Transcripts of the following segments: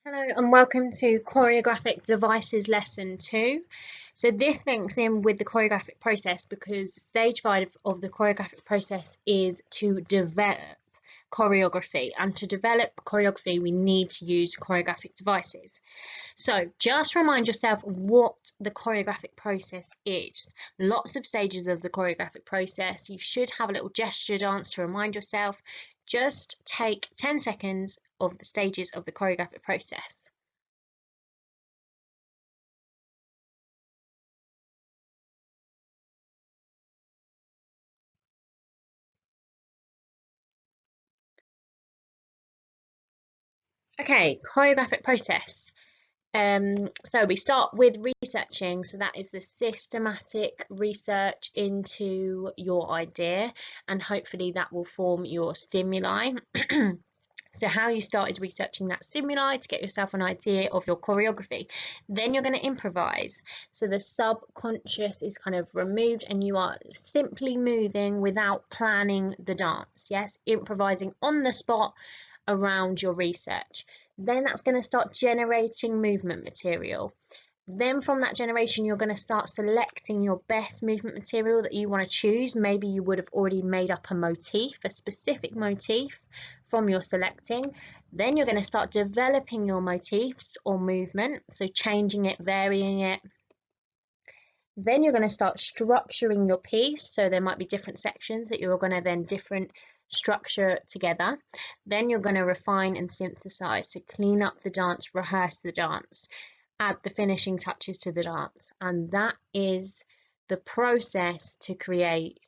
Hello and welcome to Choreographic Devices Lesson 2. So this links in with the choreographic process because stage 5 of the choreographic process is to develop choreography, and to develop choreography we need to use choreographic devices. So just remind yourself what the choreographic process is. Lots of stages of the choreographic process. You should have a little gesture dance to remind yourself. Just take 10 seconds of the stages of the choreographic process. Okay, choreographic process. So we start with researching. So that is the systematic research into your idea, and hopefully that will form your stimuli. So how you start is researching that stimuli to get yourself an idea of your choreography. Then you're going to improvise. So the subconscious is kind of removed and you are simply moving without planning the dance. Yes, improvising on the spot around your research. Then that's going to start generating movement material. Then from that generation, you're going to start selecting your best movement material that you want to choose. Maybe you would have already made up a motif, a specific motif from your selecting. Then you're going to start developing your motifs or movement, so changing it, varying it. Then you're going to start structuring your piece, so there might be different sections that you're going to then different structure together. Then you're going to refine and synthesize, to clean up the dance, rehearse the dance, add the finishing touches to the dance, and that is the process to create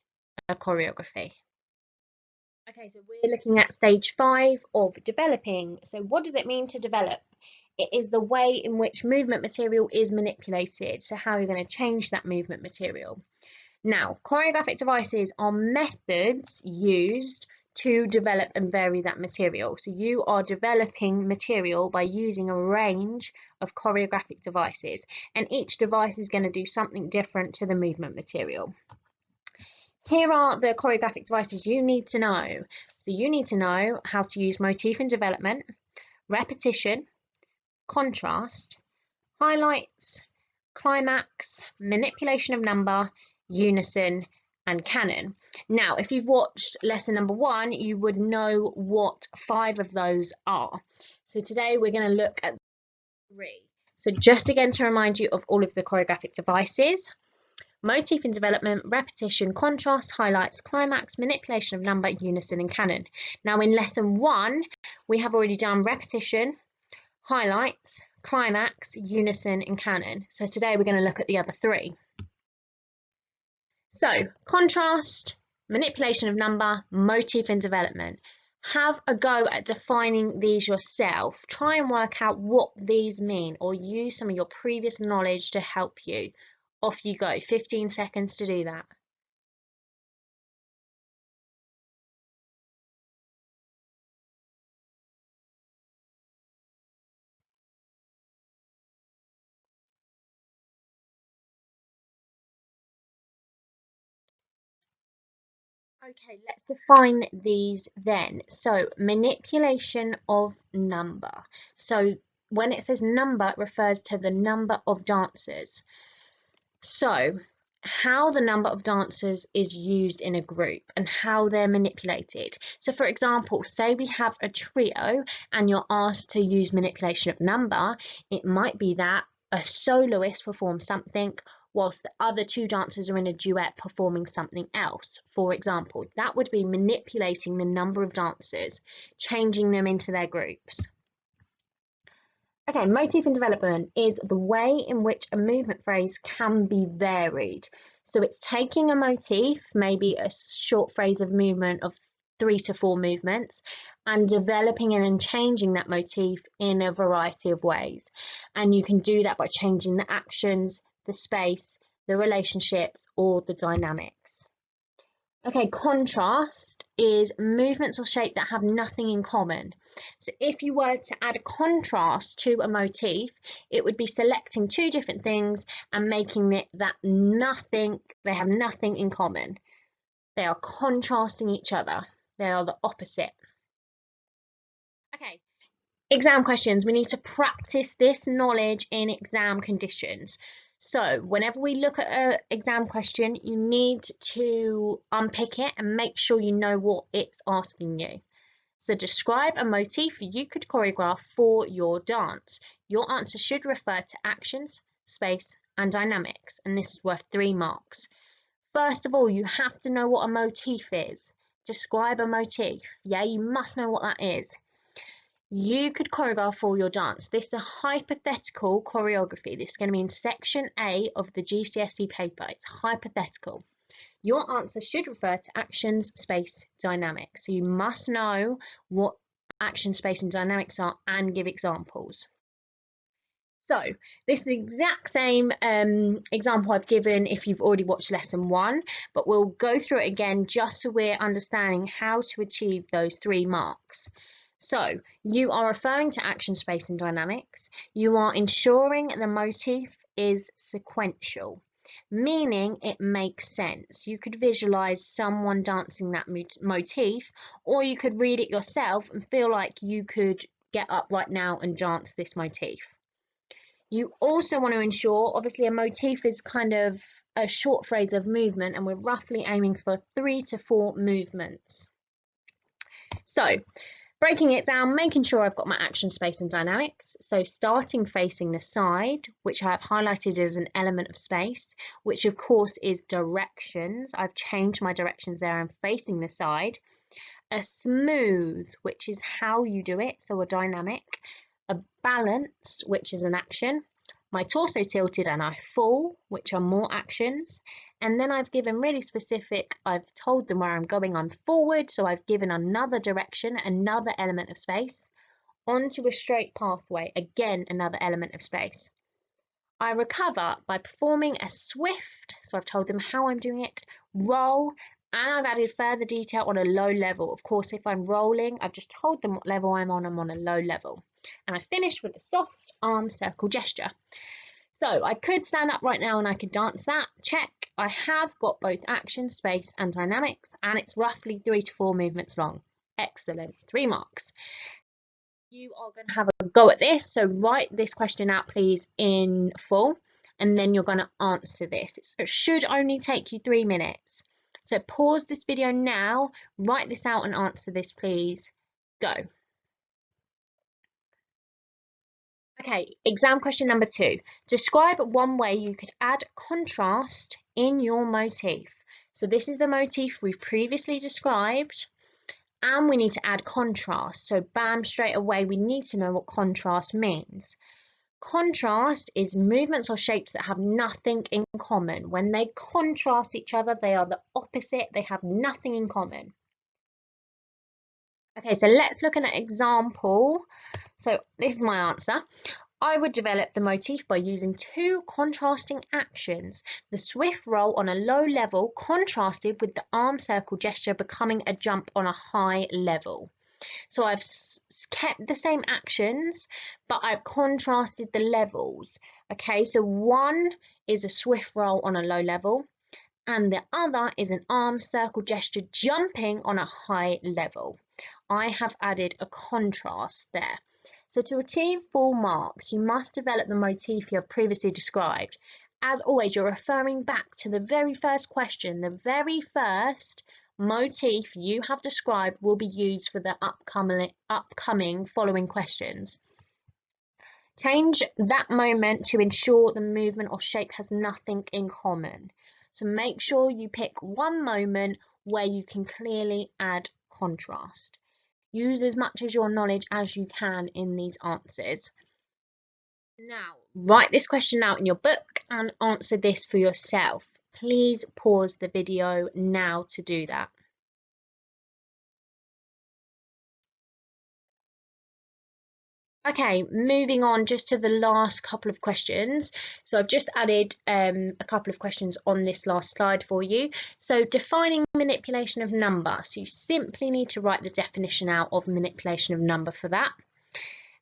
a choreography. Okay, so we're looking at stage 5 of developing. So what does it mean to develop? It is the way in which movement material is manipulated. So how you're going to change that movement material. Now, choreographic devices are methods used to develop and vary that material. So you are developing material by using a range of choreographic devices, and each device is going to do something different to the movement material. Here are the choreographic devices you need to know. So you need to know how to use motif and development, repetition, contrast, highlights, climax, manipulation of number, unison, and canon. Now, if you've watched lesson number 1, you would know what 5 of those are. So today we're going to look at 3. So just again to remind you of all of the choreographic devices: motif and development, repetition, contrast, highlights, climax, manipulation of number, unison, and canon. Now in lesson 1, we have already done repetition, highlights, climax, unison, and canon. So today we're going to look at the other 3. So contrast, manipulation of number, motif, and development. Have a go at defining these yourself. Try and work out what these mean, or use some of your previous knowledge to help you. Off you go, 15 seconds to do that. Okay, let's define these then. So manipulation of number. So when it says number, it refers to the number of dancers. So how the number of dancers is used in a group and how they're manipulated. So for example, say we have a trio and you're asked to use manipulation of number, it might be that a soloist performs something whilst the other 2 dancers are in a duet performing something else. For example, that would be manipulating the number of dancers, changing them into their groups. Okay, motif and development is the way in which a movement phrase can be varied. So it's taking a motif, maybe a short phrase of movement of 3 to 4 movements, and developing and changing that motif in a variety of ways. And you can do that by changing the actions, the space, the relationships, or the dynamics. Okay, contrast is movements or shape that have nothing in common. So if you were to add a contrast to a motif, it would be selecting 2 different things and making it that they have nothing in common. They are contrasting each other. They are the opposite. Okay, Exam questions. We need to practice this knowledge in exam conditions. So whenever we look at an exam question, you need to unpick it and make sure you know what it's asking you. So describe a motif you could choreograph for your dance. Your answer should refer to actions, space, and dynamics, and this is worth 3 marks. First of all, you have to know what a motif is. Describe a motif. Yeah, you must know what that is. You could choreograph for your dance. This is a hypothetical choreography. This is going to be in section A of the GCSE paper. It's hypothetical. Your answer should refer to actions, space, dynamics. So you must know what action, space, and dynamics are and give examples. So this is the exact same example I've given if you've already watched lesson 1, but we'll go through it again just so we're understanding how to achieve those 3 marks. So you are referring to action, space, and dynamics. You are ensuring the motif is sequential, meaning it makes sense. You could visualize someone dancing that motif, or you could read it yourself and feel like you could get up right now and dance this motif. You also want to ensure, obviously a motif is kind of a short phrase of movement, and we're roughly aiming for 3 to 4 movements. So breaking it down, making sure I've got my action, space, and dynamics. So starting facing the side, which I have highlighted as an element of space, which of course is directions. I've changed my directions there. I'm facing the side. A smooth, which is how you do it, so a dynamic. A balance, which is an action. My torso tilted and I fall, which are more actions. And then I've given really specific, I've told them where I'm going, I'm forward, so I've given another direction, another element of space, onto a straight pathway, again another element of space. I recover by performing a swift, so I've told them how I'm doing it, roll, and I've added further detail on a low level. Of course, if I'm rolling, I've just told them what level I'm on a low level. And I finished with a soft arm circle gesture. So I could stand up right now and I could dance that, check. I have got both action, space, and dynamics, and it's roughly 3 to 4 movements long. Excellent, 3 marks. You are going to have a go at this, so write this question out please in full, and then you're going to answer this. It should only take you 3 minutes. So pause this video now, write this out and answer this please. Go. Okay, exam question number 2. Describe one way you could add contrast in your motif. So this is the motif we've previously described, and we need to add contrast. So bam, straight away we need to know what contrast means. Contrast is movements or shapes that have nothing in common. When they contrast each other, they are the opposite, they have nothing in common. Okay, so let's look at an example. So this is my answer. I would develop the motif by using 2 contrasting actions. The swift roll on a low level contrasted with the arm circle gesture becoming a jump on a high level. So I've kept the same actions, but I've contrasted the levels. Okay, so one is a swift roll on a low level, and the other is an arm circle gesture jumping on a high level. I have added a contrast there. So to achieve full marks, you must develop the motif you have previously described. As always, you're referring back to the very first question. The very first motif you have described will be used for the upcoming following questions. Change that moment to ensure the movement or shape has nothing in common. So make sure you pick one moment where you can clearly add contrast. Use as much of your knowledge as you can in these answers. Now, write this question out in your book and answer this for yourself. Please pause the video now to do that. Okay, moving on just to the last couple of questions. So I've just added a couple of questions on this last slide for you. So defining manipulation of number. So you simply need to write the definition out of manipulation of number for that.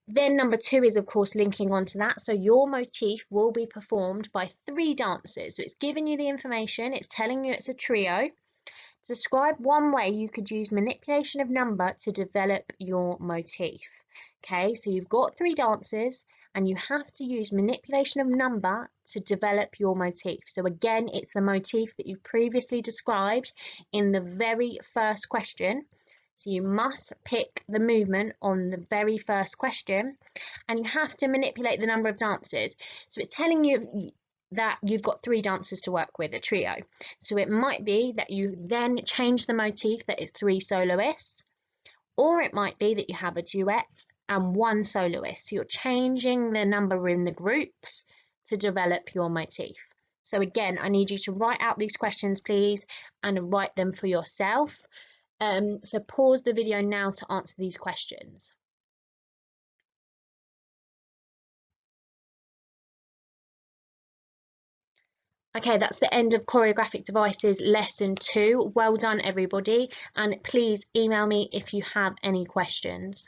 Then number 2 is of course linking onto that. So your motif will be performed by 3 dancers. So it's giving you the information, it's telling you it's a trio. Describe one way you could use manipulation of number to develop your motif. Okay, so you've got 3 dances and you have to use manipulation of number to develop your motif. So again, it's the motif that you previously described in the very first question. So you must pick the movement on the very first question, and you have to manipulate the number of dances. So it's telling you that you've got 3 dancers to work with, a trio. So it might be that you then change the motif that is 3 soloists, or it might be that you have a duet and 1 soloist. So you're changing the number in the groups to develop your motif. So again, I need you to write out these questions, please, and write them for yourself. So pause the video now to answer these questions. Okay, that's the end of Choreographic Devices Lesson 2. Well done, everybody, and please email me if you have any questions.